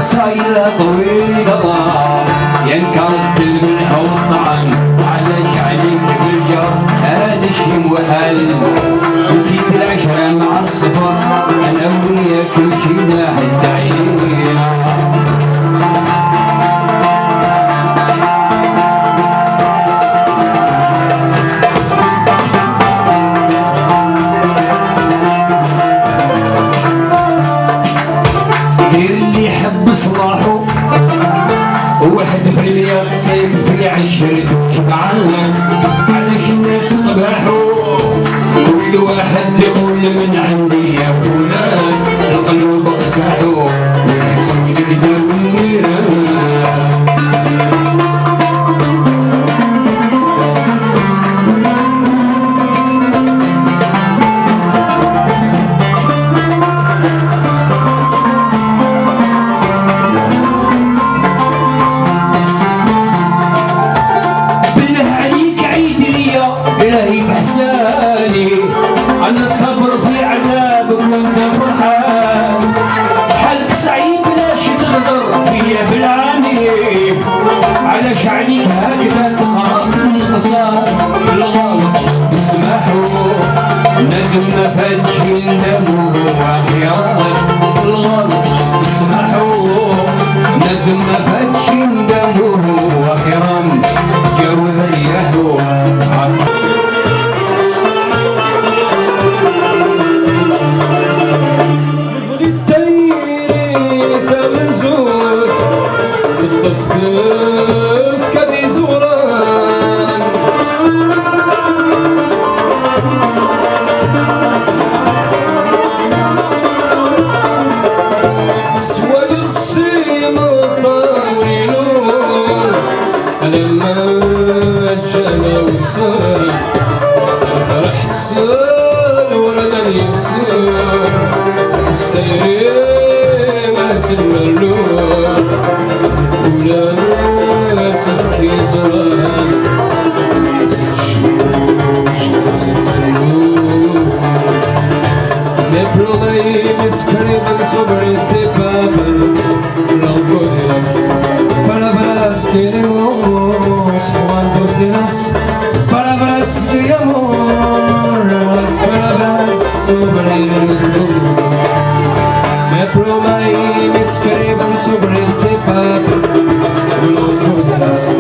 قصايرة طويلة ينكر الدل منها والطعن علاش عليك بالجر هذا شي محال نسيت العشرة مع الصفر أنا وياك مشينا حتى عينينا صلاحو وواحد في المية تصيب في عشرته شفعنا علاش الناس طباحو كل واحد يقول من عندي يا فلان القلوب قساحو والحزن يقدر والنيران إلهي بحساني أنا الصبر في عذابك وأنت فرحان حالك سعيد بلاش تغدر فيا بالعاني علاش عليك هكذا تقرب الانتصار بالغلط بسماحو ندم ما فاتش ندمه وخيار بالغلط بسماحو ندم ما فاتش ندمه وخيرا جاوز رياحو تطفطف كدي زوران سوا يغسيم الطاولون لما جانا وصال الفرح السال ورنا اليبسان السيرين غاسل ملون ولا تفكي زران me prometes escriben sobre este papel blanco de las palabras queremos cuantos de las palabras de amor las palabras sobre todo me prometes escriben sobre este papel las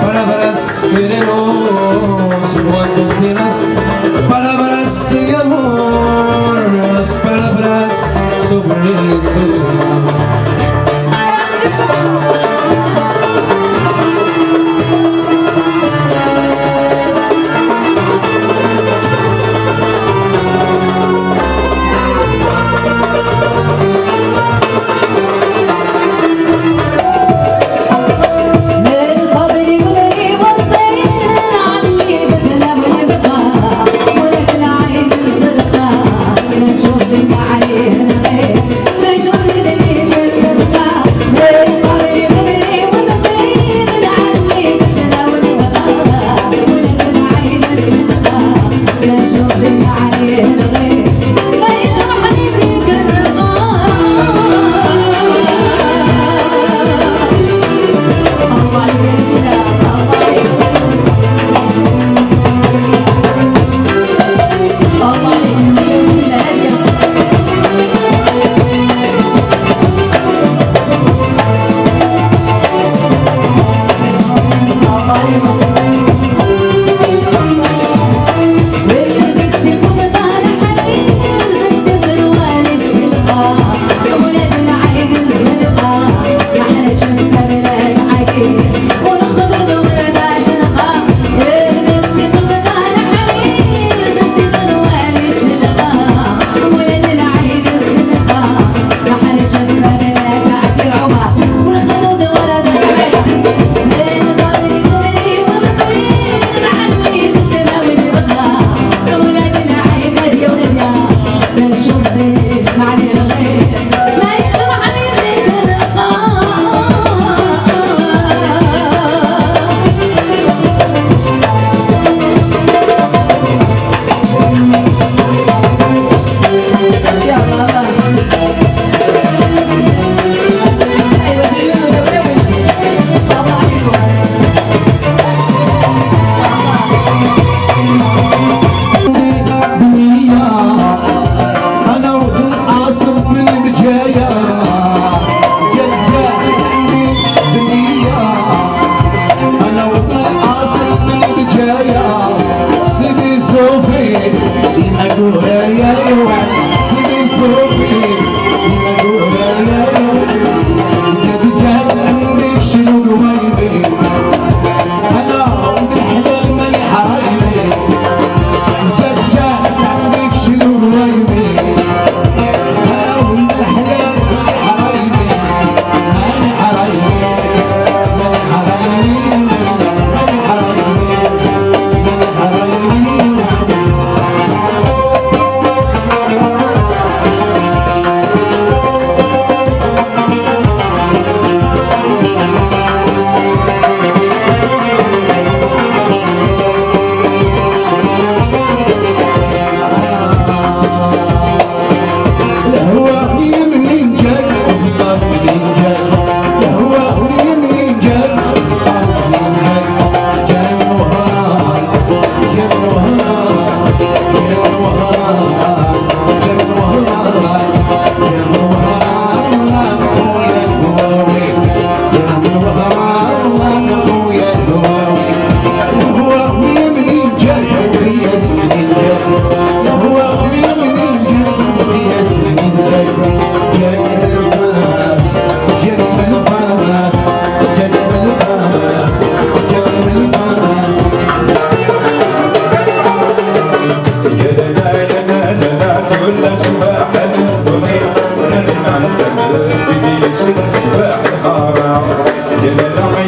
palabras queremos cuantos de las palabras de amor las palabras sobre todo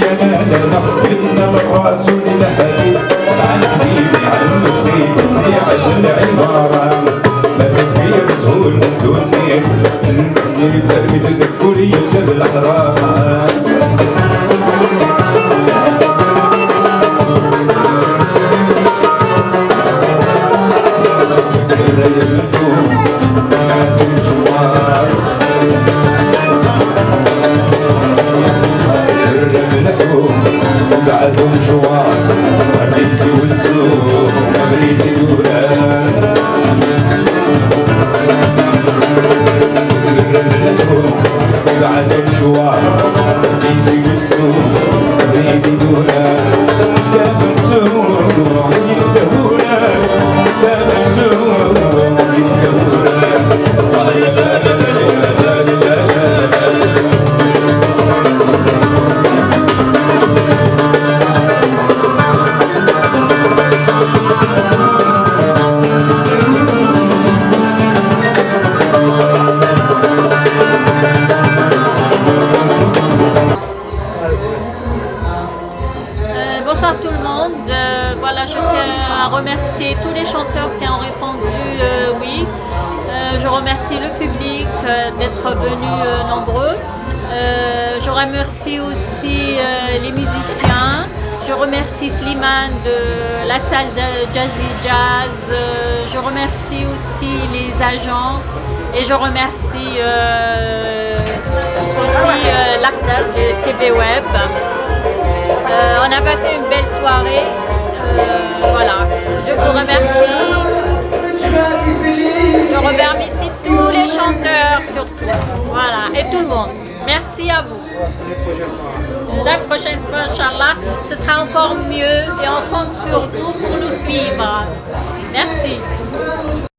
لا لا لا قلنا للرسول الحبيب تعال حبيبي علمني تزيع العبارة ما في رسول من دوني فرمي تذكري بالأحرار بعدهم شوار الريسي والسوق مبريد دوران بعدهم شوار الريسي والسوق مبريد دوران مشتاق السوق وعيد دوران مشتاق السوق وعيد دوران Bonsoir tout le monde. Voilà, je tiens à remercier tous les chanteurs qui ont répondu oui. Je remercie le public d'être venus nombreux. Je remercie aussi les musiciens. Je remercie Slimane de la salle de Jazzy Jazz. Je remercie aussi les agents et je remercie aussi l'ACDAL de TV Web. On a passé une belle soirée. Voilà, je vous remercie. Je remercie tous les chanteurs surtout. Voilà, et tout le monde. Merci à vous. La prochaine fois, Inch'Allah, ce sera encore mieux et on compte sur vous pour nous suivre. Merci.